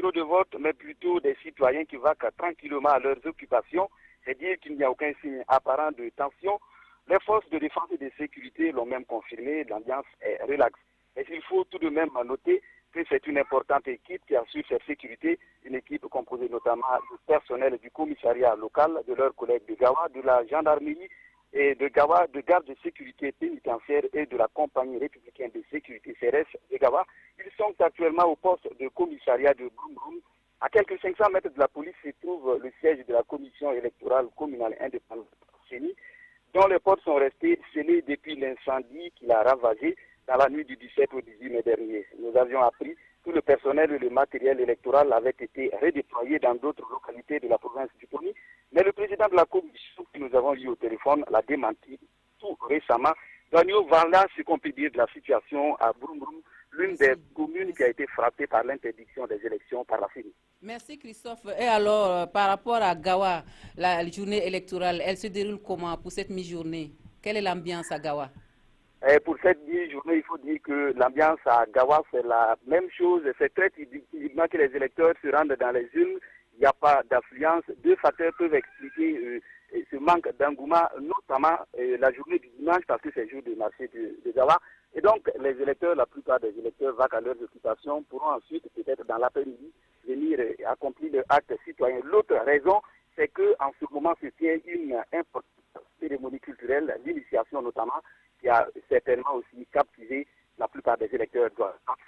bureaux de vote, mais plutôt des citoyens qui vaquent tranquillement à leurs occupations. C'est dire qu'il n'y a aucun signe apparent de tension. Les forces de défense et de sécurité l'ont même confirmé, l'ambiance est relaxe. Mais il faut tout de même noter que c'est une importante équipe qui assure cette sécurité, une équipe composée notamment du personnel du commissariat local, de leurs collègues de Gawa, de la gendarmerie et de Gawa, de garde de sécurité pénitentiaire et de la compagnie républicaine de sécurité CRS de Gawa. Ils sont actuellement au poste de commissariat de Brum Brum. À quelques 500 mètres de la police se trouve le siège de la commission électorale communale indépendante CENI, dont les portes sont restées scellées depuis l'incendie qui l'a ravagé dans la nuit du 17 au 18 mai dernier. Nous avions appris que le personnel et le matériel électoral avaient été redéployés dans d'autres localités de la province du Tony, mais le président de la commission que nous avons eu au téléphone l'a démenti tout récemment. Daniel, voilà ce qu'on peut dire de la situation à Brum Brum, l'une des communes qui a été frappée par l'interdiction des élections par la CENI. Merci Christophe. Et alors, par rapport à Gawa, la journée électorale, elle se déroule comment pour cette mi-journée? Quelle est l'ambiance à Gawa? Pour cette mi-journée, il faut dire que l'ambiance à Gawa, c'est la même chose. C'est très typiquement que les électeurs se rendent dans les urnes. Il n'y a pas d'affluence. Deux facteurs peuvent expliquer ce manque d'engouement, notamment la journée du dimanche, parce que c'est le jour du marché de Gawa. Et donc, les électeurs, la plupart des électeurs vaquent à leurs occupations, pourront ensuite, peut-être dans l'après-midi, venir accomplir leur acte citoyen. L'autre raison, c'est qu'en ce moment se tient une importante cérémonie culturelle, l'initiation notamment, qui a certainement aussi captivé la plupart des électeurs.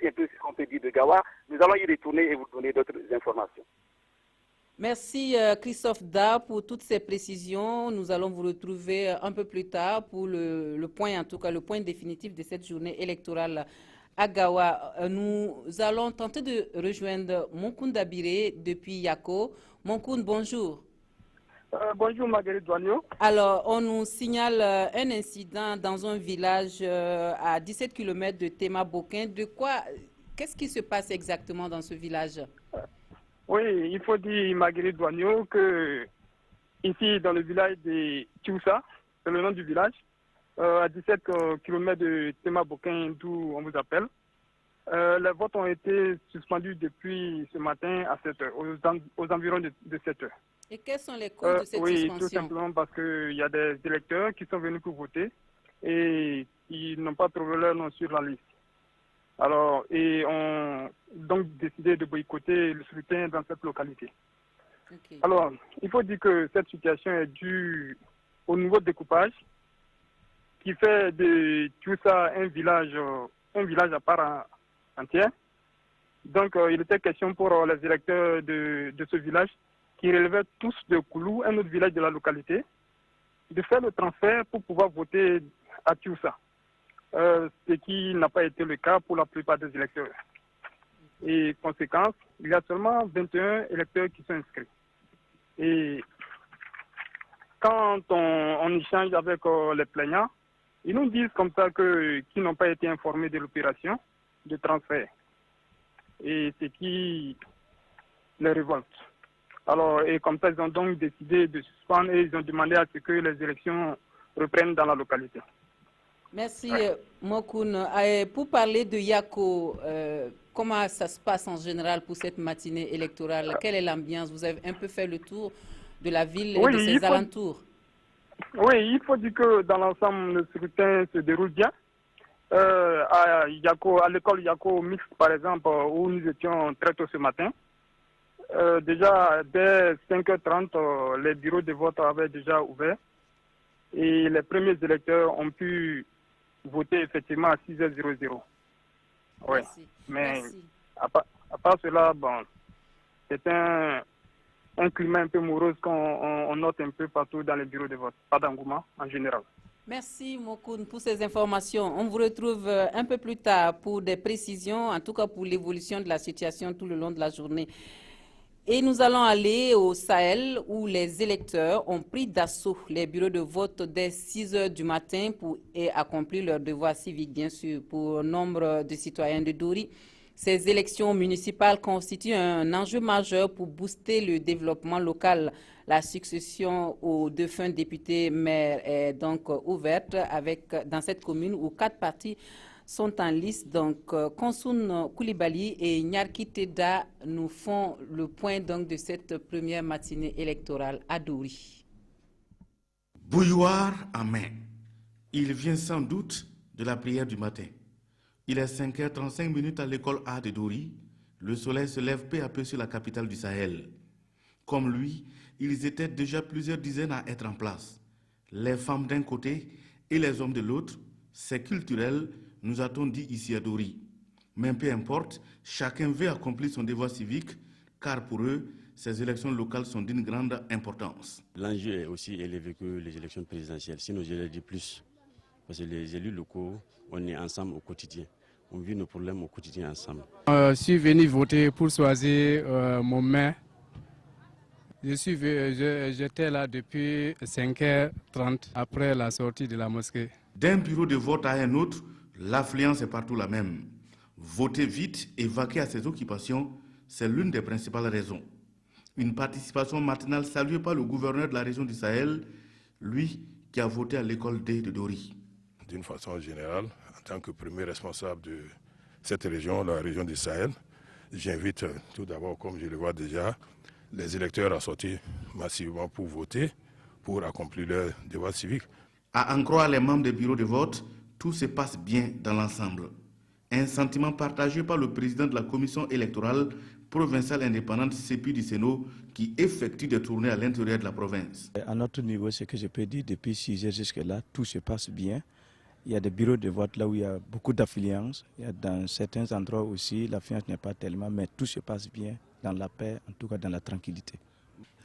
C'est un peu ce qu'on peut dire de Gawa. Nous allons y retourner et vous donner d'autres informations. Merci Christophe Da pour toutes ces précisions. Nous allons vous retrouver un peu plus tard pour le point, en tout cas le point définitif de cette journée électorale à Gawa. Nous allons tenter de rejoindre Monkoun Dabiré depuis Yako. Monkoun, bonjour. Bonjour Marguerite Douagno. Alors, on nous signale un incident dans un village à 17 km de Tema Bokin. Qu'est-ce qui se passe exactement dans ce village? Oui, il faut dire, Marguerite Douagno, que ici, dans le village de Tchoussa, c'est le nom du village, à 17 km de Tema Bokin, d'où on vous appelle, les votes ont été suspendus depuis ce matin à 7 heures, aux environs de 7 heures. Et quelles sont les causes de cette suspension? Oui, tout simplement parce qu'il y a des électeurs qui sont venus pour voter et ils n'ont pas trouvé leur nom sur la liste. Alors, et ont donc décidé de boycotter le scrutin dans cette localité. Okay. Alors, il faut dire que cette situation est due au nouveau découpage qui fait de tout ça un village à part entière. Donc, il était question pour les électeurs de ce village qui relevaient tous de Koulou, un autre village de la localité, de faire le transfert pour pouvoir voter à Tchoussa. Ce qui n'a pas été le cas pour la plupart des électeurs. Et conséquence, il y a seulement 21 électeurs qui sont inscrits. Et quand on échange avec les plaignants, ils nous disent comme ça qu'ils n'ont pas été informés de l'opération de transfert. Et ce qui les révolte. Alors, et comme ça, ils ont donc décidé de suspendre et ils ont demandé à ce que les élections reprennent dans la localité. Merci, Mokoun. Pour parler de Yako, comment ça se passe en général pour cette matinée électorale? Quelle est l'ambiance? Vous avez un peu fait le tour de la ville et de ses alentours. Oui, il faut dire que dans l'ensemble, le scrutin se déroule bien. À Yako, à l'école Yako Mixte, par exemple, où nous étions très tôt ce matin, déjà dès 5h30, les bureaux de vote avaient déjà ouvert et les premiers électeurs ont pu voter effectivement à 6h00. Oui, mais merci. À part cela, bon, c'est un climat un peu morose qu'on note un peu partout dans les bureaux de vote, pas d'engouement en général. Merci Mokoun pour ces informations. On vous retrouve un peu plus tard pour des précisions, en tout cas pour l'évolution de la situation tout le long de la journée. Et nous allons aller au Sahel où les électeurs ont pris d'assaut les bureaux de vote dès 6 heures du matin pour accomplir leur devoir civique, bien sûr, pour nombre de citoyens de Dori. Ces élections municipales constituent un enjeu majeur pour booster le développement local. La succession aux défunts députés maires est donc ouverte dans cette commune où 4 partis sont en liste. Donc, Konsoun Koulibaly et Nyarki Teda nous font le point donc, de cette première matinée électorale à Dori. Bouilloire en main. Il vient sans doute de la prière du matin. Il est 5h35 à l'école A de Dori. Le soleil se lève peu à peu sur la capitale du Sahel. Comme lui, ils étaient déjà plusieurs dizaines à être en place. Les femmes d'un côté et les hommes de l'autre. C'est culturel, nous a-t-on dit ici à Dori. Mais peu importe, chacun veut accomplir son devoir civique, car pour eux, ces élections locales sont d'une grande importance. L'enjeu est aussi élevé que les élections présidentielles, sinon je l'ai dit plus. Parce que les élus locaux, on est ensemble au quotidien. On vit nos problèmes au quotidien ensemble. Je suis venu voter pour choisir mon maire. J'étais là depuis 5h30 après la sortie de la mosquée. D'un bureau de vote à un autre, l'affluence est partout la même. Voter vite et vaquer à ses occupations, c'est l'une des principales raisons. Une participation matinale saluée par le gouverneur de la région du Sahel, lui qui a voté à l'école D de Dori. D'une façon générale, en tant que premier responsable de cette région, la région du Sahel, j'invite tout d'abord, comme je le vois déjà, les électeurs à sortir massivement pour voter, pour accomplir leur devoir civique. À en croire les membres des bureaux de vote, tout se passe bien dans l'ensemble. Un sentiment partagé par le président de la commission électorale provinciale indépendante CEPI du Sénat qui effectue des tournées à l'intérieur de la province. À notre niveau, ce que je peux dire, depuis 6 heures jusque-là, tout se passe bien. Il y a des bureaux de vote là où il y a beaucoup d'affluence. Il y a dans certains endroits aussi, l'affluence n'est pas tellement, mais tout se passe bien dans la paix, en tout cas dans la tranquillité.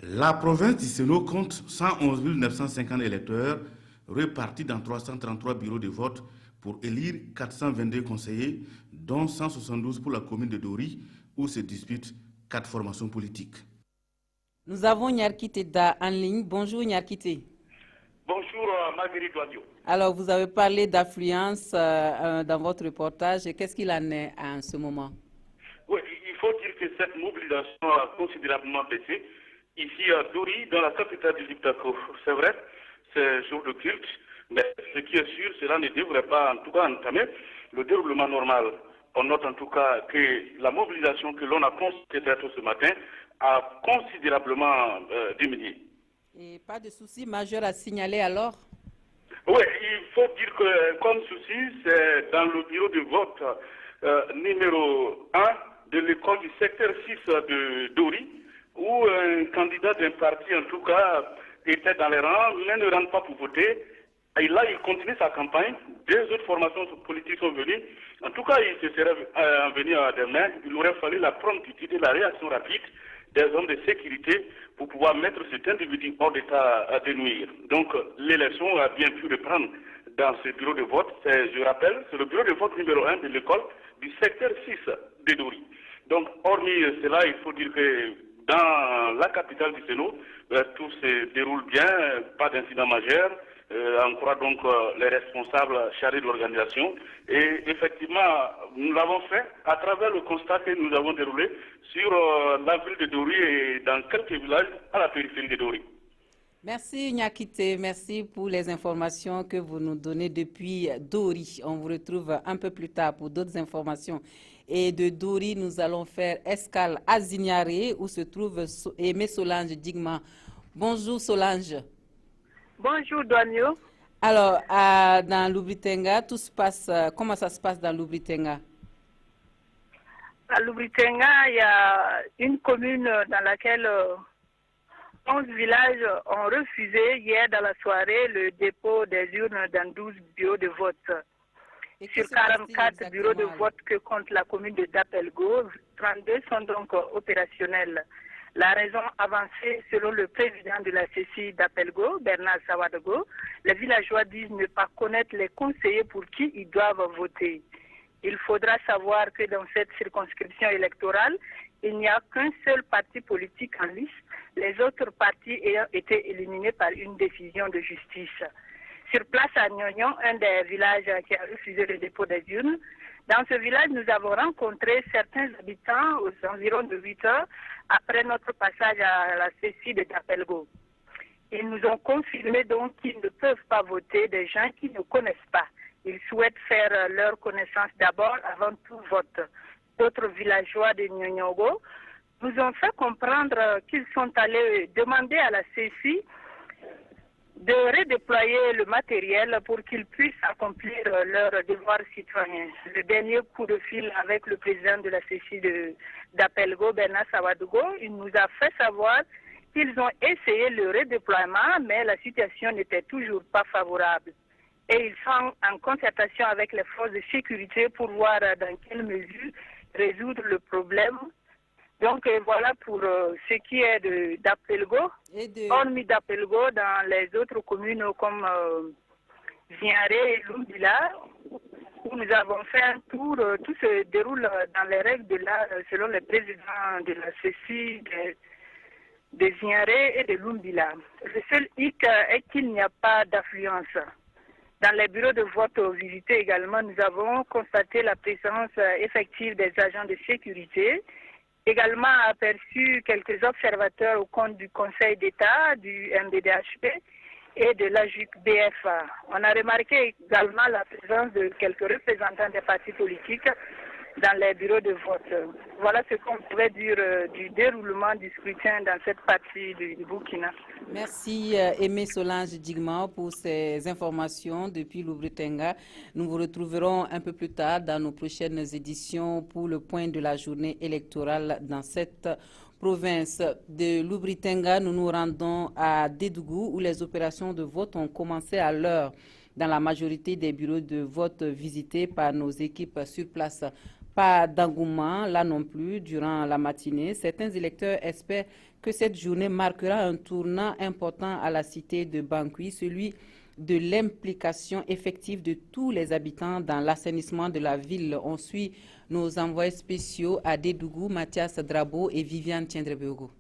La province du Sénat compte 111 950 électeurs répartis dans 333 bureaux de vote pour élire 422 conseillers, dont 172 pour la commune de Dori, où se disputent 4 formations politiques. Nous avons Nyarki Teda en ligne. Bonjour Nyarki. Bonjour Marguerite Doidio. Alors, vous avez parlé d'affluence dans votre reportage. Qu'est-ce qu'il en est en ce moment? Oui, il faut dire que cette mobilisation a considérablement baissé. Ici à Dori, dans la capitale du Liptako. C'est vrai, c'est jour de culte, mais ce qui est sûr, cela ne devrait pas en tout cas entamer le déroulement normal. On note en tout cas que la mobilisation que l'on a constatée ce matin a considérablement diminué. Et pas de souci majeur à signaler alors? Oui, il faut dire que comme souci, c'est dans le bureau de vote numéro 1 de l'école du secteur 6 de Dori, où un candidat d'un parti en tout cas était dans les rangs, mais ne rentre pas pour voter. Et là, il continue sa campagne. 2 autres formations politiques sont venues. En tout cas, il se serait venu à demain. Il aurait fallu la promptitude, la réaction rapide des hommes de sécurité pour pouvoir mettre cet individu hors d'état de nuire. Donc, l'élection a bien pu reprendre dans ce bureau de vote. Je rappelle, c'est le bureau de vote numéro 1 de l'école du secteur 6 de Dori. Donc, hormis cela, il faut dire que dans la capitale du Sénat, tout se déroule bien, pas d'incident majeur. On croit donc les responsables chargés de l'organisation. Et effectivement, nous l'avons fait à travers le constat que nous avons déroulé sur la ville de Dori et dans quelques villages à la périphérie de Dori. Merci Nyakite, merci pour les informations que vous nous donnez depuis Dori. On vous retrouve un peu plus tard pour d'autres informations. Et de Dori, nous allons faire escale à Zignaré où se trouve Aimé Solange Digma. Bonjour Solange. Bonjour Douanio. Alors, dans l'Oubri-Tenga, tout se passe, comment ça se passe dans l'Oubri-Tenga? À l'Oubri-Tenga, il y a une commune dans laquelle 11 villages ont refusé hier dans la soirée le dépôt des urnes dans 12 bureaux de vote. Sur 44 bureaux de vote que compte la commune de Dapelgo, 32 sont donc opérationnels. La raison avancée selon le président de la CECI d'Apelgo, Bernard Sawadago, les villageois disent ne pas connaître les conseillers pour qui ils doivent voter. Il faudra savoir que dans cette circonscription électorale, il n'y a qu'un seul parti politique en lice, les autres partis ayant été éliminés par une décision de justice. Sur place à Nyonyon, un des villages qui a refusé le dépôt des urnes, dans ce village, nous avons rencontré certains habitants aux environs de 8 heures après notre passage à la CECI de Dapelgo. Ils nous ont confirmé donc qu'ils ne peuvent pas voter des gens qu'ils ne connaissent pas. Ils souhaitent faire leur connaissance d'abord avant tout vote. D'autres villageois de Nyonyogo nous ont fait comprendre qu'ils sont allés demander à la CECI de redéployer le matériel pour qu'ils puissent accomplir leurs devoirs citoyens. Le dernier coup de fil avec le président de la CECI d'Apelgo, Bernard Sawadogo, il nous a fait savoir qu'ils ont essayé le redéploiement, mais la situation n'était toujours pas favorable. Et ils sont en concertation avec les forces de sécurité pour voir dans quelle mesure résoudre le problème. Donc voilà pour ce qui est d'Apelgo. Hormis d'Apelgo, dans les autres communes comme Ziaré et Lumbila, où nous avons fait un tour, tout se déroule dans les règles de l'art selon les présidents de la CECI, de Ziaré et de Lumbila. Le seul hic est qu'il n'y a pas d'affluence. Dans les bureaux de vote visités également, nous avons constaté la présence effective des agents de sécurité, également aperçu quelques observateurs au compte du Conseil d'État, du MDDHP et de l'AJUC-BF. On a remarqué également la présence de quelques représentants des partis politiques dans les bureaux de vote. Voilà ce qu'on pouvait dire du déroulement du scrutin dans cette partie du Burkina. Merci Aimé Solange Digma pour ces informations depuis l'Oubretenga. Nous vous retrouverons un peu plus tard dans nos prochaines éditions pour le point de la journée électorale dans cette province de l'Oubretenga. Nous nous rendons à Dédougou où les opérations de vote ont commencé à l'heure dans la majorité des bureaux de vote visités par nos équipes sur place. Pas d'engouement, là non plus, durant la matinée. Certains électeurs espèrent que cette journée marquera un tournant important à la cité de Bangui, celui de l'implication effective de tous les habitants dans l'assainissement de la ville. On suit nos envoyés spéciaux à Dédougou, Mathias Drabo et Viviane Tiendrebego.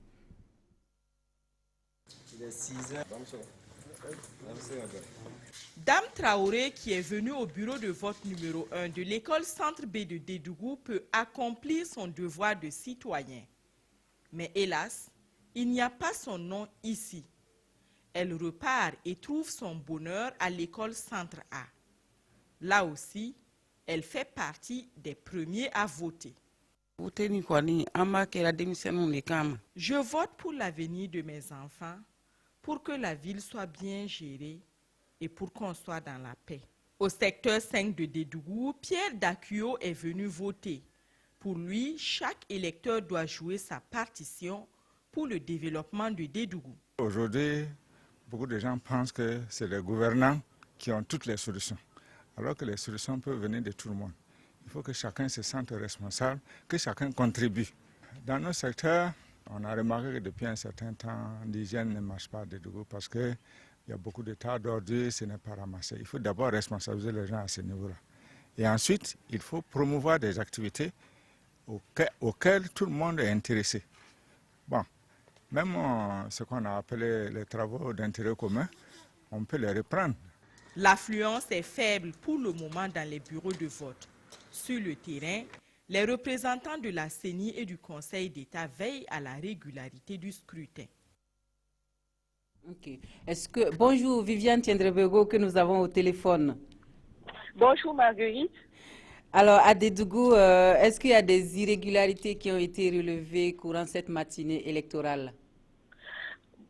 Dame Traoré, qui est venue au bureau de vote numéro 1 de l'école Centre B de Dédougou, peut accomplir son devoir de citoyen. Mais hélas, il n'y a pas son nom ici. Elle repart et trouve son bonheur à l'école Centre A. Là aussi, elle fait partie des premiers à voter. Je vote pour l'avenir de mes enfants, pour que la ville soit bien gérée et pour qu'on soit dans la paix. Au secteur 5 de Dédougou, Pierre Dakuyo est venu voter. Pour lui, chaque électeur doit jouer sa partition pour le développement de Dédougou. Aujourd'hui, beaucoup de gens pensent que c'est les gouvernants qui ont toutes les solutions, alors que les solutions peuvent venir de tout le monde. Il faut que chacun se sente responsable, que chacun contribue. Dans nos secteurs, on a remarqué que depuis un certain temps, l'hygiène ne marche pas à Dédougou parce que il y a beaucoup de tas d'ordures, ce n'est pas ramassé. Il faut d'abord responsabiliser les gens à ce niveau-là. Et ensuite, il faut promouvoir des activités auxquelles tout le monde est intéressé. Bon, même ce qu'on a appelé les travaux d'intérêt commun, on peut les reprendre. L'affluence est faible pour le moment dans les bureaux de vote. Sur le terrain, les représentants de la CENI et du Conseil d'État veillent à la régularité du scrutin. Okay. Bonjour Viviane Tiendrebego que nous avons au téléphone. Bonjour Marguerite. Alors à Dédougou, est-ce qu'il y a des irrégularités qui ont été relevées courant cette matinée électorale?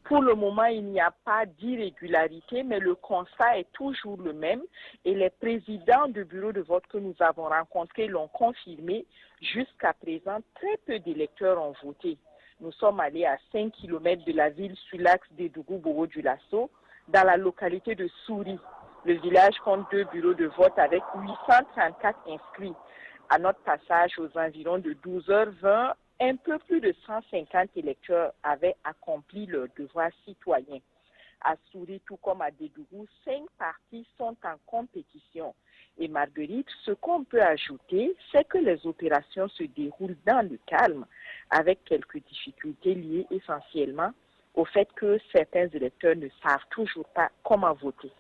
Pour le moment, il n'y a pas d'irrégularité, mais le constat est toujours le même et les présidents du bureau de vote que nous avons rencontrés l'ont confirmé. Jusqu'à présent, très peu d'électeurs ont voté. Nous sommes allés à 5 km de la ville sur l'axe Dédougou-Boro-du-Lasso, dans la localité de Souri. Le village compte 2 bureaux de vote avec 834 inscrits. À notre passage aux environs de 12h20, un peu plus de 150 électeurs avaient accompli leur devoir citoyen. À Souri, tout comme à Dédougou, 5 partis sont en compétition. Et Marguerite, ce qu'on peut ajouter, c'est que les opérations se déroulent dans le calme, avec quelques difficultés liées essentiellement au fait que certains électeurs ne savent toujours pas comment voter.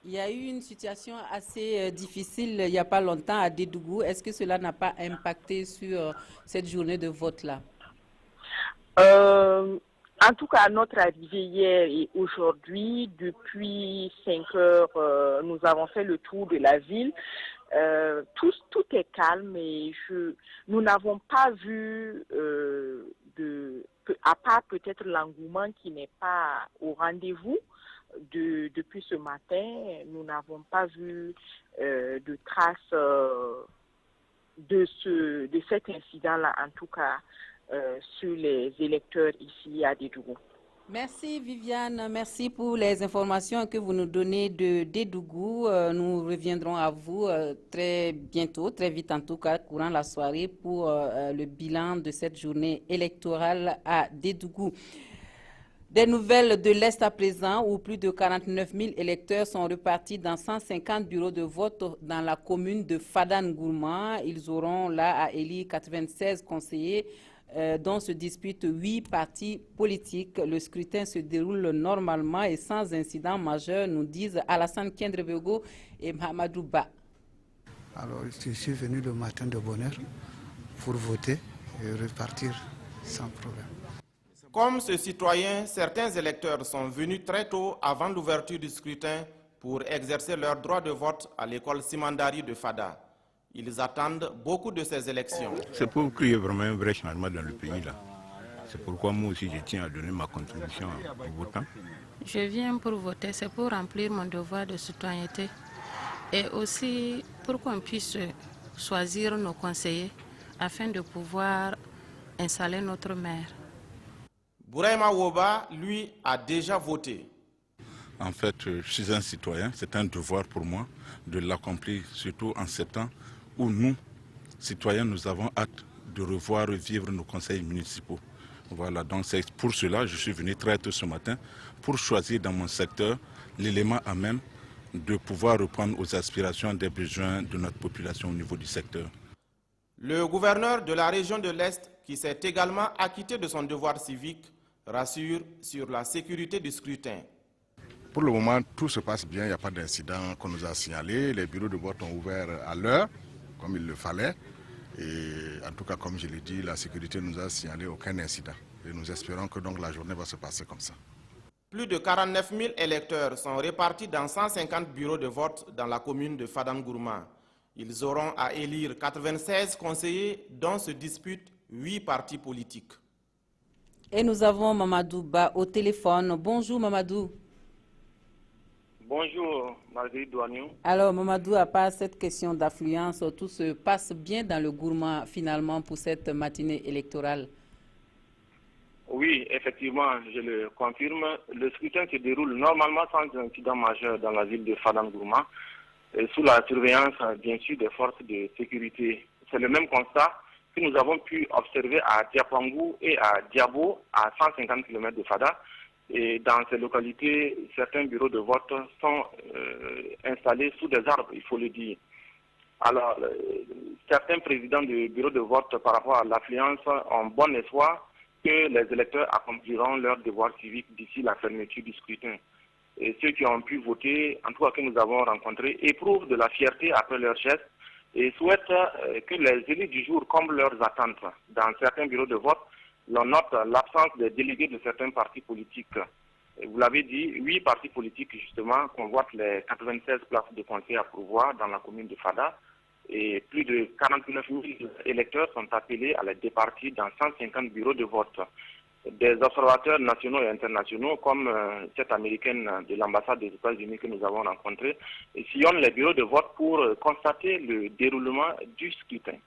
Il y a eu une situation assez difficile il n'y a pas longtemps à Dédougou. Est-ce que cela n'a pas impacté sur cette journée de vote-là? En tout cas, à notre arrivée hier et aujourd'hui, depuis 5 heures, nous avons fait le tour de la ville. Tout est calme et nous n'avons pas vu, à part peut-être l'engouement qui n'est pas au rendez-vous depuis ce matin, nous n'avons pas vu de traces de cet incident-là, en tout cas sur les électeurs ici à Dédougou. Merci Viviane, merci pour les informations que vous nous donnez de Dédougou. Nous reviendrons à vous très bientôt, très vite en tout cas, courant la soirée pour le bilan de cette journée électorale à Dédougou. Des nouvelles de l'Est à présent, où plus de 49 000 électeurs sont repartis dans 150 bureaux de vote dans la commune de Fadane-Gourma. Ils auront là à élire 96 conseillers, dont se disputent 8 partis politiques. Le scrutin se déroule normalement et sans incident majeur, nous disent Alassane Kendrebego et Mahamadou Ba. Alors, je suis venu le matin de bonne heure pour voter et repartir sans problème. Comme ce citoyen, certains électeurs sont venus très tôt avant l'ouverture du scrutin pour exercer leur droit de vote à l'école Simandari de Fada. Ils attendent beaucoup de ces élections. C'est pour qu'il y ait vraiment un vrai changement dans le pays là. C'est pourquoi moi aussi je tiens à donner ma contribution aux votants. Je viens pour voter, c'est pour remplir mon devoir de citoyenneté et aussi pour qu'on puisse choisir nos conseillers afin de pouvoir installer notre maire. Bouraïma Woba, lui, a déjà voté. En fait, je suis un citoyen, c'est un devoir pour moi de l'accomplir, surtout en ces temps où nous, citoyens, nous avons hâte de revoir revivre nos conseils municipaux. Voilà, donc c'est pour cela que je suis venu très tôt ce matin pour choisir dans mon secteur l'élément à même de pouvoir répondre aux aspirations des besoins de notre population au niveau du secteur. Le gouverneur de la région de l'Est, qui s'est également acquitté de son devoir civique, rassure sur la sécurité du scrutin. Pour le moment, tout se passe bien, il n'y a pas d'incident qu'on nous a signalé. Les bureaux de vote ont ouvert à l'heure, comme il le fallait. Et en tout cas, comme je l'ai dit, la sécurité nous a signalé aucun incident. Et nous espérons que donc la journée va se passer comme ça. Plus de 49 000 électeurs sont répartis dans 150 bureaux de vote dans la commune de Fadane-Gourma. Ils auront à élire 96 conseillers dont se disputent 8 partis politiques. Et nous avons Mamadou Ba au téléphone. Bonjour Mamadou. Bonjour Marguerite Douaniou. Alors Mamadou, à part cette question d'affluence, tout se passe bien dans le Gourma finalement pour cette matinée électorale? Oui, effectivement, je le confirme. Le scrutin se déroule normalement sans incident majeur dans la ville de Fadane-Gourma, sous la surveillance bien sûr des forces de sécurité. C'est le même constat que nous avons pu observer à Diapangou et à Diabo, à 150 km de Fada. Et dans ces localités, certains bureaux de vote sont installés sous des arbres, il faut le dire. Alors, certains présidents de bureaux de vote par rapport à l'affluence ont bon espoir que les électeurs accompliront leur devoir civique d'ici la fermeture du scrutin. Et ceux qui ont pu voter, en tout cas que nous avons rencontrés, éprouvent de la fierté après leur geste et souhaitent que les élus du jour comblent leurs attentes. Dans certains bureaux de vote, l'on note l'absence des délégués de certains partis politiques. Et vous l'avez dit, 8 partis politiques justement convoitent les 96 places de conseil à pourvoir dans la commune de Fada. Et plus de 49 000 électeurs sont appelés à la départie dans 150 bureaux de vote. Des observateurs nationaux et internationaux, comme cette américaine de l'ambassade des États-Unis que nous avons rencontrée, sillonnent les bureaux de vote pour constater le déroulement du scrutin.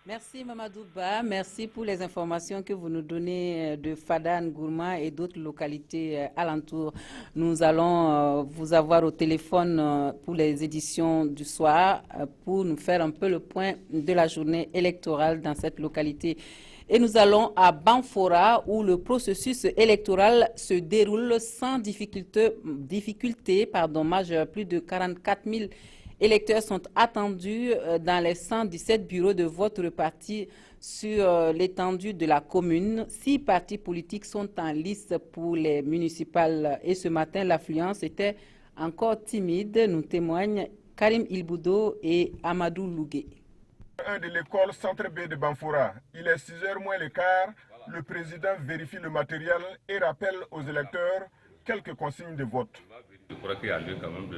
Merci Mamadou Ba, merci pour les informations que vous nous donnez de Fadane-Gourma et d'autres localités alentours. Nous allons vous avoir au téléphone pour les éditions du soir pour nous faire un peu le point de la journée électorale dans cette localité. Et nous allons à Banfora où le processus électoral se déroule sans difficulté majeure. Plus de 44 000 électeurs sont attendus dans les 117 bureaux de vote repartis sur l'étendue de la commune. 6 partis politiques sont en lice pour les municipales. Et ce matin, l'affluence était encore timide, nous témoignent Karim Ilboudo et Amadou Lougué. De l'école Centre B de Banfora. Il est 6h moins le quart. le président vérifie le matériel et rappelle aux électeurs quelques consignes de vote. Je crois qu'il y a lieu quand même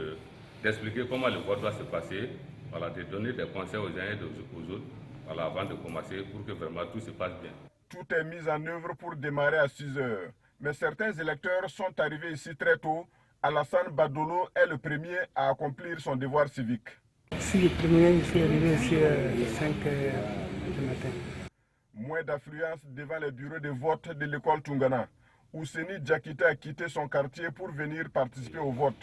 d'expliquer comment le vote doit se passer, voilà, de donner des conseils aux uns et aux autres, voilà, avant de commencer pour que vraiment tout se passe bien. Tout est mis en œuvre pour démarrer à 6 heures. Mais certains électeurs sont arrivés ici très tôt. Alassane Badolo est le premier à accomplir son devoir civique. Je suis le premier, je suis arrivé ici à 5 heures du matin. Moins d'affluence devant les bureaux de vote de l'école Tungana. Ousseni Djakite a quitté son quartier pour venir participer au vote.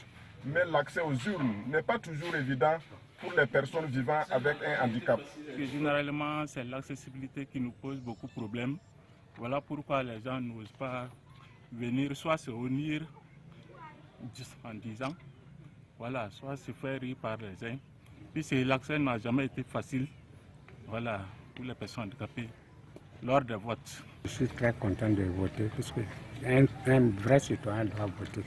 Mais l'accès aux urnes n'est pas toujours évident pour les personnes vivant avec un handicap. Généralement, c'est l'accessibilité qui nous pose beaucoup de problèmes. Voilà pourquoi les gens n'osent pas venir, soit se réunir en disant, voilà, soit se faire rire par les uns. Puis l'accès n'a jamais été facile, voilà, pour les personnes handicapées lors des votes. Je suis très content de voter parce qu'un vrai citoyen doit voter.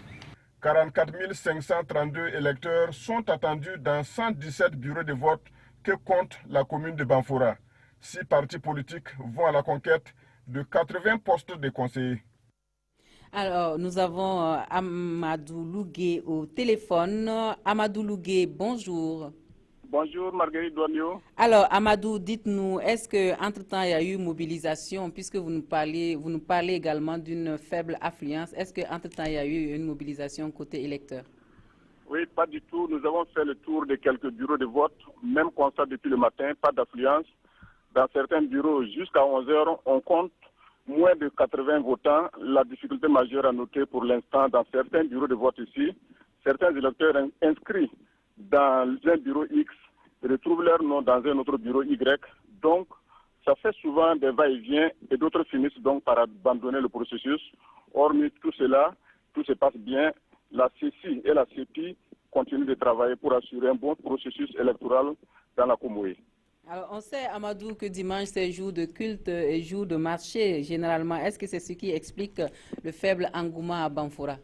44 532 électeurs sont attendus dans 117 bureaux de vote que compte la commune de Banfora. 6 partis politiques vont à la conquête de 80 postes de conseillers. Alors, nous avons Amadou Lougué au téléphone. Amadou Lougué, bonjour. Bonjour Marguerite Douanio. Alors, Amadou, dites-nous, est-ce qu'entre-temps, il y a eu mobilisation, puisque vous nous parlez également d'une faible affluence, est-ce qu'entre-temps, il y a eu une mobilisation côté électeur? Oui, pas du tout. Nous avons fait le tour de quelques bureaux de vote, même constat depuis le matin, pas d'affluence. Dans certains bureaux, jusqu'à 11 h, on compte moins de 80 votants. La difficulté majeure à noter pour l'instant dans certains bureaux de vote ici, certains électeurs inscrits dans un bureau X retrouvent leur nom dans un autre bureau Y. Donc, ça fait souvent des va-et-vient et d'autres finissent donc par abandonner le processus. Hormis tout cela, tout se passe bien. La CECI et la CEPI continuent de travailler pour assurer un bon processus électoral dans la Comoé. Alors, on sait, Amadou, que dimanche, c'est jour de culte et jour de marché, généralement. Est-ce que c'est ce qui explique le faible engouement à Banfora?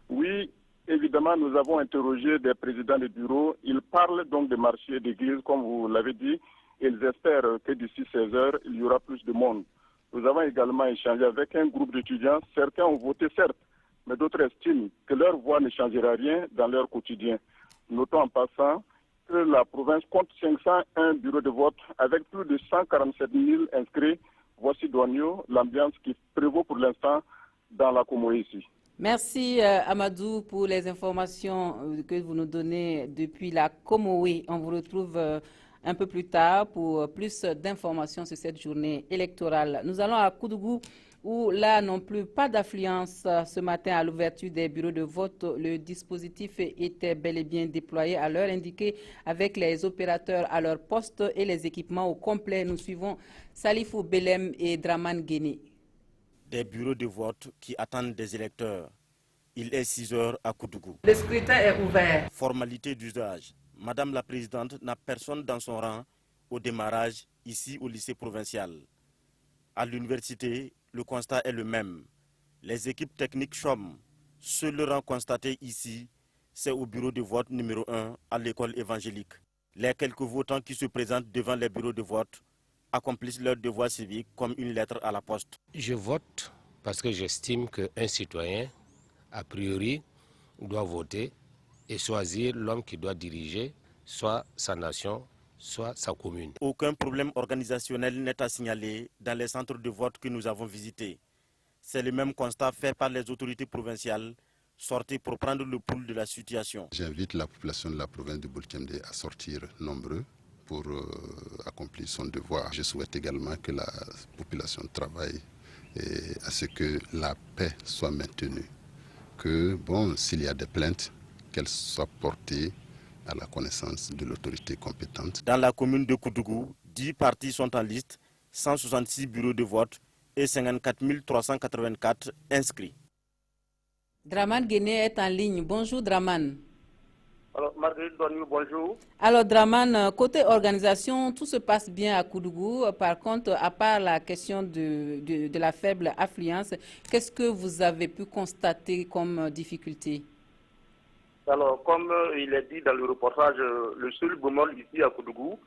Oui, évidemment, nous avons interrogé des présidents de bureaux. Ils parlent donc de marché d'église, comme vous l'avez dit. Ils espèrent que d'ici 16 h, il y aura plus de monde. Nous avons également échangé avec un groupe d'étudiants. Certains ont voté, certes, mais d'autres estiment que leur voix ne changera rien dans leur quotidien. Notons en passant que la province compte 501 bureaux de vote avec plus de 147 000 inscrits. Voici Douanio, l'ambiance qui prévaut pour l'instant dans la Comoé ici. Merci Amadou pour les informations que vous nous donnez depuis la Comoé. On vous retrouve un peu plus tard pour plus d'informations sur cette journée électorale. Nous allons à Koudougou où là non plus pas d'affluence ce matin à l'ouverture des bureaux de vote. Le dispositif était bel et bien déployé à l'heure indiquée avec les opérateurs à leur poste et les équipements au complet. Nous suivons Salifou Belem et Draman Guéné. Des bureaux de vote qui attendent des électeurs. Il est 6 h à Koudougou. Le scrutin est ouvert. Formalité d'usage. Madame la Présidente n'a personne dans son rang au démarrage ici au lycée provincial. À l'université, le constat est le même. Les équipes techniques chôment. Seul le rang constaté ici, c'est au bureau de vote numéro 1 à l'école évangélique. Les quelques votants qui se présentent devant les bureaux de vote accomplissent leur devoir civique comme une lettre à la poste. Je vote parce que j'estime qu'un citoyen, a priori, doit voter et choisir l'homme qui doit diriger soit sa nation, soit sa commune. Aucun problème organisationnel n'est à signaler dans les centres de vote que nous avons visités. C'est le même constat fait par les autorités provinciales sorties pour prendre le pouls de la situation. J'invite la population de la province de Bolkemde à sortir nombreux pour accomplir son devoir. Je souhaite également que la population travaille à ce que la paix soit maintenue. Que, bon, s'il y a des plaintes, qu'elles soient portées à la connaissance de l'autorité compétente. Dans la commune de Koudougou, 10 partis sont en liste, 166 bureaux de vote et 54 384 inscrits. Draman Guéné est en ligne. Bonjour Draman. Alors Marguerite Douanio, bonjour. Alors Draman, côté organisation, tout se passe bien à Koudougou. Par contre, à part la question de la faible affluence, qu'est-ce que vous avez pu constater comme difficulté? Alors, comme il est dit dans le reportage, le seul bémol ici à Koudougou,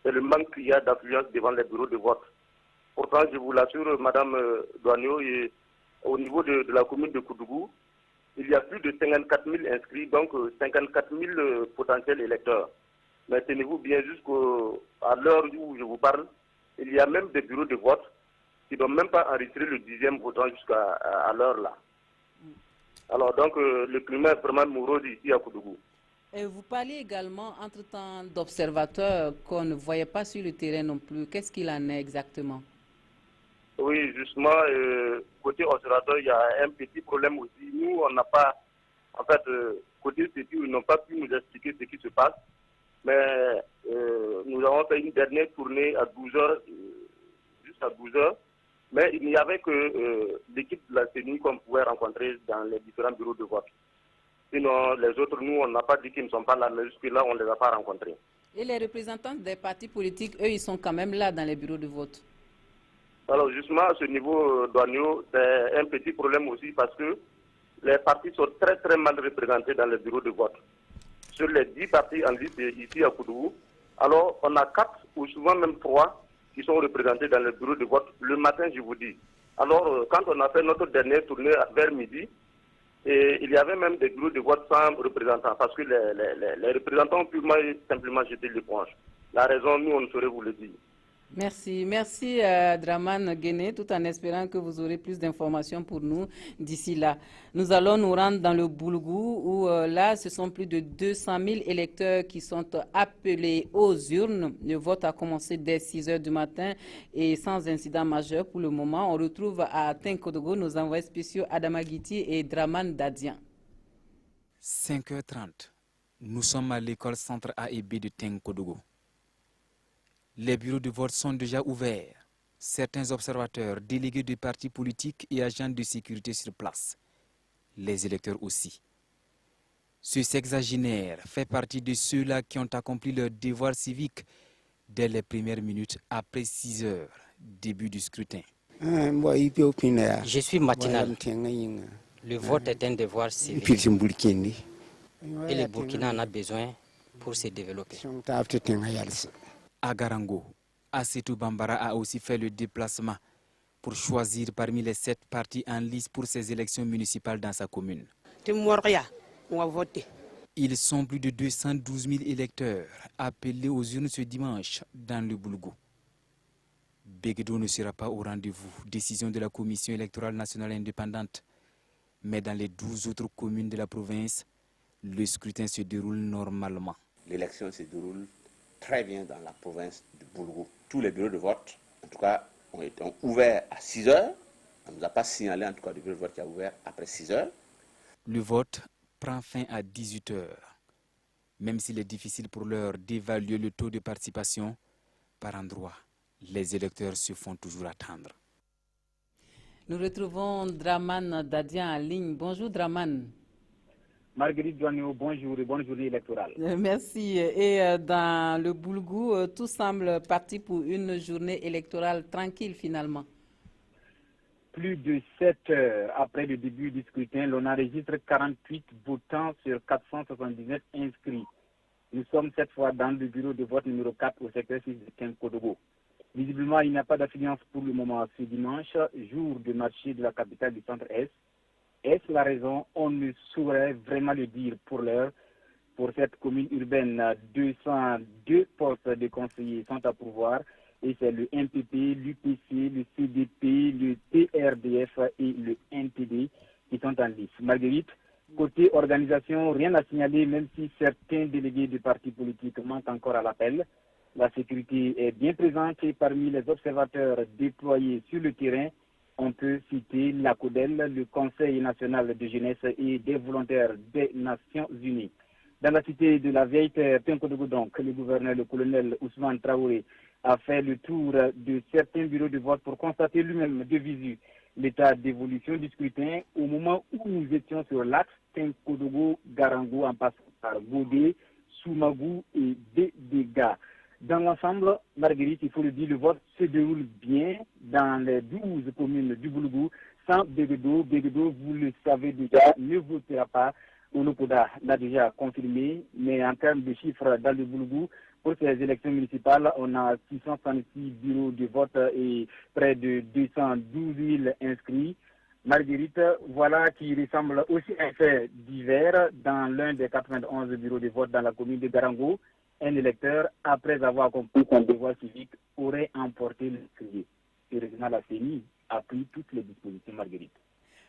c'est le manque qu'il y a d'affluence devant les bureaux de vote. Pourtant, je vous l'assure, Madame Douagneau, et au niveau de la commune de Koudougou, il y a plus de 54 000 inscrits, donc 54 000 potentiels électeurs. Mais tenez-vous bien, jusqu'à l'heure où je vous parle, il y a même des bureaux de vote qui n'ont même pas enregistré le 10e votant jusqu'à l'heure là. Alors donc, le climat est vraiment morose ici à Koudougou. Et vous parliez également, entre-temps, d'observateurs qu'on ne voyait pas sur le terrain non plus. Qu'est-ce qu'il en est exactement? Oui, justement, côté observateur, il y a un petit problème aussi. Nous, on n'a pas, en fait, côté sécu, ils n'ont pas pu nous expliquer ce qui se passe. Mais nous avons fait une dernière tournée à 12h, jusqu'à 12h. Mais il n'y avait que l'équipe de la CENI qu'on pouvait rencontrer dans les différents bureaux de vote. Sinon, les autres, nous, on n'a pas dit qu'ils ne sont pas là, mais jusque-là, on ne les a pas rencontrés. Et les représentants des partis politiques, eux, ils sont quand même là dans les bureaux de vote? Alors, justement, à ce niveau, Douagneau, c'est un petit problème aussi parce que les partis sont très, très mal représentés dans les bureaux de vote. Sur les 10 partis en liste ici à Koudougou, alors on a 4 ou souvent même 3 qui sont représentés dans les bureaux de vote le matin, je vous dis. Alors, quand on a fait notre dernière tournée vers midi, et il y avait même des bureaux de vote sans représentants, parce que les représentants ont purement et simplement jeté l'éponge. La raison, nous, on ne saurait vous le dire. Merci. Merci, Draman Guéné, tout en espérant que vous aurez plus d'informations pour nous d'ici là. Nous allons nous rendre dans le Boulgou, où là, ce sont plus de 200 000 électeurs qui sont appelés aux urnes. Le vote a commencé dès 6 h du matin et sans incident majeur pour le moment. On retrouve à Tenkodogo nos envoyés spéciaux Adama Guiti et Draman Dadian. 5h30, nous sommes à l'école centre AEB de Tenkodogo. Les bureaux de vote sont déjà ouverts. Certains observateurs, délégués de partis politiques et agents de sécurité sur place. Les électeurs aussi. Ce sexagénaire fait partie de ceux-là qui ont accompli leur devoir civique dès les premières minutes après 6 h, début du scrutin. Je suis matinal. Le vote est un devoir civique. Et le Burkina en a besoin pour se développer. À Garango, Assetou Bambara a aussi fait le déplacement pour choisir parmi les 7 partis en lice pour ces élections municipales dans sa commune. Ils sont plus de 212 000 électeurs appelés aux urnes ce dimanche dans le Boulgou. Béguédo ne sera pas au rendez-vous, décision de la Commission électorale nationale indépendante. Mais dans les 12 autres communes de la province, le scrutin se déroule normalement. L'élection se déroule très bien dans la province du Boulgou. Tous les bureaux de vote, en tout cas, ont été ouverts à 6 h. On ne nous a pas signalé, en tout cas, du bureau de vote qui a ouvert après 6 h. Le vote prend fin à 18 h. Même s'il est difficile pour l'heure d'évaluer le taux de participation, par endroits, les électeurs se font toujours attendre. Nous retrouvons Draman Dadian en ligne. Bonjour Draman. Marguerite Douagneau, bonjour et bonne journée électorale. Merci. Et dans le Boulgou, tout semble parti pour une journée électorale tranquille finalement. Plus de 7 heures après le début du scrutin, l'on enregistre 48 votants sur 479 inscrits. Nous sommes cette fois dans le bureau de vote numéro 4 au secteur 6 de Tenkodogo. Visiblement, il n'y a pas d'affluence pour le moment ce dimanche, jour de marché de la capitale du centre-Est. Est-ce la raison? On ne saurait vraiment le dire pour l'heure. Pour cette commune urbaine, 202 postes de conseillers sont à pourvoir. Et c'est le MPP, l'UPC, le CDP, le TRDF et le NTD qui sont en lice. Marguerite, côté organisation, rien à signaler, même si certains délégués de partis politiques manquent encore à l'appel. La sécurité est bien présente et parmi les observateurs déployés sur le terrain, on peut citer la CODEL, le Conseil national de jeunesse et des volontaires des Nations Unies. Dans la cité de la vieille terre, Tenkodogo donc, le gouverneur, le colonel Ousmane Traoré, a fait le tour de certains bureaux de vote pour constater lui-même de visu l'état d'évolution du scrutin au moment où nous étions sur l'axe Tenkodogo-Garango en passant par Godé, Soumagou et Bédéga. Dans l'ensemble, Marguerite, il faut le dire, le vote se déroule bien dans les 12 communes du Boulgou, sans Béguédo. Béguédo, vous le savez déjà, ne votera pas. Onopoda l'a déjà confirmé, mais en termes de chiffres dans le Boulgou, Pour ces élections municipales, on a 666 bureaux de vote et près de 212 000 inscrits. Marguerite, voilà qui ressemble aussi à un fait divers dans l'un des 91 bureaux de vote dans la commune de Garango. Un électeur, après avoir accompli son devoir civique, aurait emporté le crier. Heureusement, la CENI a pris toutes les dispositions, Marguerite.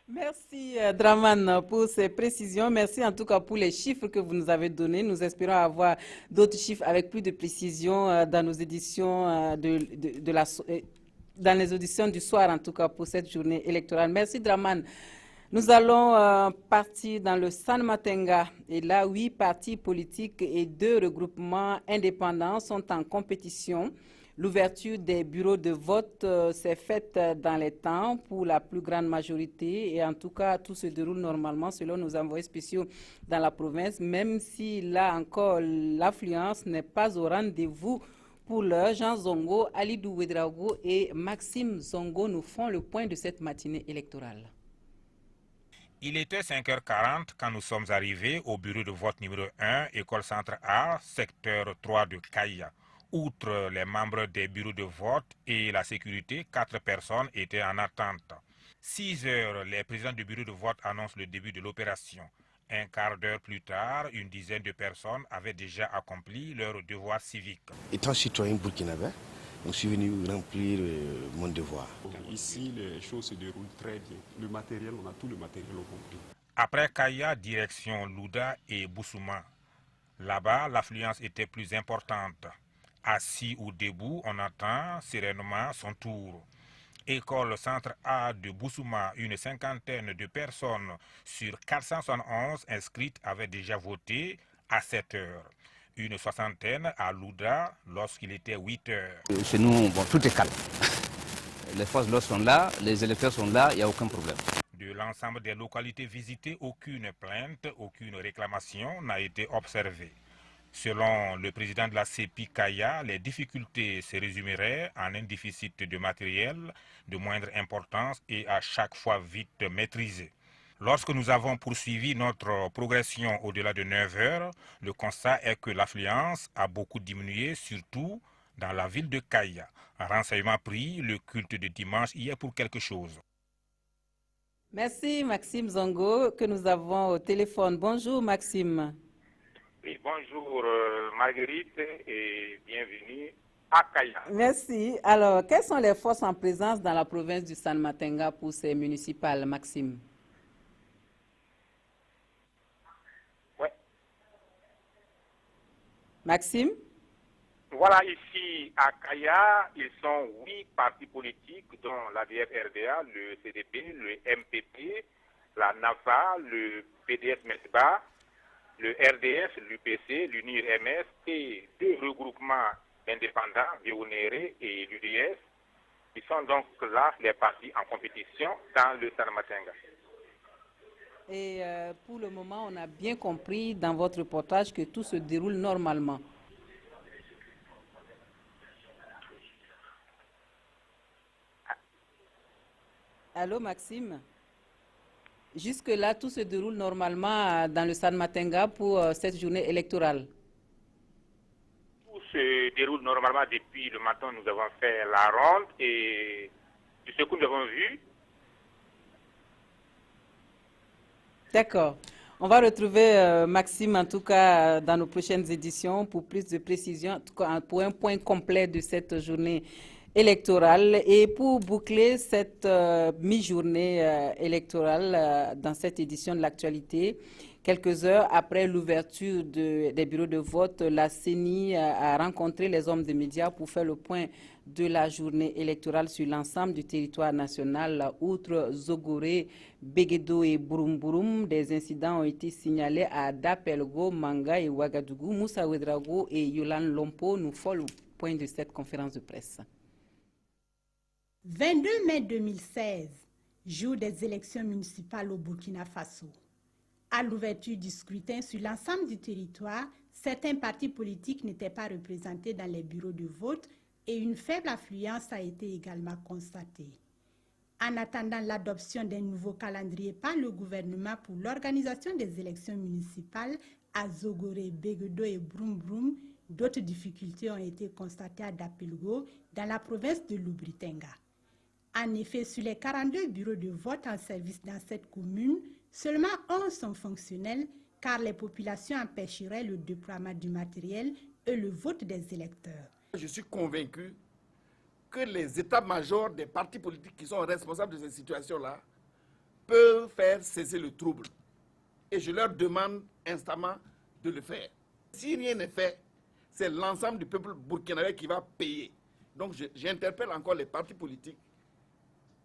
Merci Draman pour ces précisions. Merci en tout cas pour les chiffres que vous nous avez donnés. Nous espérons avoir d'autres chiffres avec plus de précision dans nos éditions dans les auditions du soir, en tout cas pour cette journée électorale. Merci Draman. Nous allons partir dans le San Matenga. Et là, 8 partis politiques et 2 regroupements indépendants sont en compétition. L'ouverture des bureaux de vote s'est faite dans les temps pour la plus grande majorité et en tout cas tout se déroule normalement selon nos envoyés spéciaux dans la province, même si là encore l'affluence n'est pas au rendez-vous. Pour l'heure, Jean Zongo, Alidou Ouedraogo et Maxime Zongo nous font le point de cette matinée électorale. Il était 5h40 quand nous sommes arrivés au bureau de vote numéro 1, École Centre A, secteur 3 de Kaya. Outre les membres des bureaux de vote et la sécurité, 4 personnes étaient en attente. 6 heures, les présidents du bureau de vote annoncent le début de l'opération. Un quart d'heure plus tard, une dizaine de personnes avaient déjà accompli leur devoir civique. Étant citoyen burkinabé, je suis venu remplir mon devoir. Ici, les choses se déroulent très bien. Le matériel, on a tout le matériel au complet. Après Kaya, direction Louda et Boussouma. Là-bas, l'affluence était plus importante. Assis ou debout, on attend sereinement son tour. École Centre A de Boussouma, une cinquantaine de personnes sur 471 inscrites avaient déjà voté à 7 heures. Une soixantaine à Louda lorsqu'il était 8 heures. Chez nous, bon, tout est calme. Les forces de l'ordre sont là, les électeurs sont là, il n'y a aucun problème. De l'ensemble des localités visitées, aucune plainte, aucune réclamation n'a été observée. Selon le président de la CEPI Kaya, les difficultés se résumeraient en un déficit de matériel de moindre importance et à chaque fois vite maîtrisé. Lorsque nous avons poursuivi notre progression au-delà de 9 heures, le constat est que l'affluence a beaucoup diminué, surtout dans la ville de Kaya. Renseignement pris, le culte de dimanche y est pour quelque chose. Merci Maxime Zongo que nous avons au téléphone. Bonjour Maxime. Oui, bonjour Marguerite et bienvenue à Kaya. Merci. Alors, quelles sont les forces en présence dans la province du San Matenga pour ces municipales, Maxime? Oui. Maxime? Voilà, ici à Kaya, ils sont 8 partis politiques, dont l'ADF-RDA, le CDP, le MPP, la NAFA, le PDS-MESBA, le RDS, l'UPC, l'UNIR-MS et 2 regroupements indépendants, Bionéré et l'UDS, qui sont donc là les partis en compétition dans le San Matenga. Et pour le moment, on a bien compris dans votre reportage que tout se déroule normalement. Allô, Maxime? Jusque-là, tout se déroule normalement dans le San Matenga pour cette journée électorale. Tout se déroule normalement depuis le matin. Nous avons fait la ronde et de ce que nous avons vu. D'accord. On va retrouver Maxime, en tout cas, dans nos prochaines éditions pour plus de précisions, en tout cas, pour un point complet de cette journée électorale. Et pour boucler cette mi-journée électorale dans cette édition de l'actualité, quelques heures après l'ouverture des bureaux de vote, la CENI a rencontré les hommes des médias pour faire le point de la journée électorale sur l'ensemble du territoire national. Outre Zogoré, Béguédo et Burumburum, des incidents ont été signalés à Dapelgo, Manga et Ouagadougou. Moussa Ouedraogo et Yolande Lompo nous font le point de cette conférence de presse. 22 mai 2016, jour des élections municipales au Burkina Faso. À l'ouverture du scrutin sur l'ensemble du territoire, certains partis politiques n'étaient pas représentés dans les bureaux de vote et une faible affluence a été également constatée. En attendant l'adoption d'un nouveau calendrier par le gouvernement pour l'organisation des élections municipales à Zogoré, Béguédo et Brum Brum, D'autres difficultés ont été constatées à Dapilgo, dans la province de Lubritanga. En effet, sur les 42 bureaux de vote en service dans cette commune, seulement 11 sont fonctionnels car les populations empêcheraient le déploiement du matériel et le vote des électeurs. Je suis convaincu que les états-majors des partis politiques qui sont responsables de ces situations-là peuvent faire cesser le trouble. Et je leur demande instamment de le faire. Si rien n'est fait, c'est l'ensemble du peuple burkinabé qui va payer. Donc j'interpelle encore les partis politiques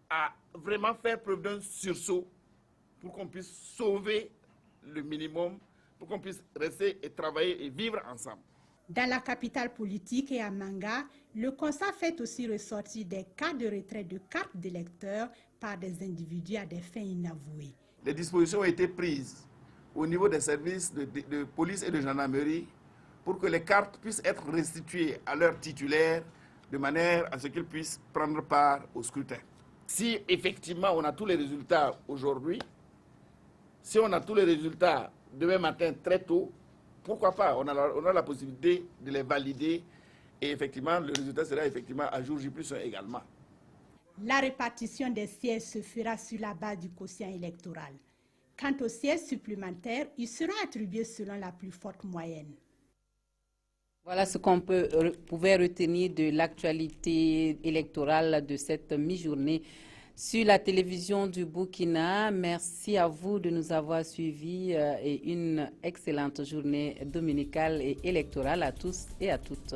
à vraiment faire preuve d'un sursaut pour qu'on puisse sauver le minimum, pour qu'on puisse rester et travailler et vivre ensemble. Dans la capitale politique et à Manga, le constat fait aussi ressortir des cas de retrait de cartes d'électeurs par des individus à des fins inavouées. Les dispositions ont été prises au niveau des services de police et de gendarmerie pour que les cartes puissent être restituées à leurs titulaires de manière à ce qu'ils puissent prendre part au scrutin. Si effectivement on a tous les résultats aujourd'hui, si on a tous les résultats demain matin très tôt, pourquoi pas, on a la possibilité de les valider et effectivement le résultat sera effectivement à jour J+1 également. La répartition des sièges se fera sur la base du quotient électoral. Quant aux sièges supplémentaires, ils seront attribués selon la plus forte moyenne. Voilà ce qu'on pouvait retenir de l'actualité électorale de cette mi-journée sur la télévision du Burkina. Merci à vous de nous avoir suivis et une excellente journée dominicale et électorale à tous et à toutes.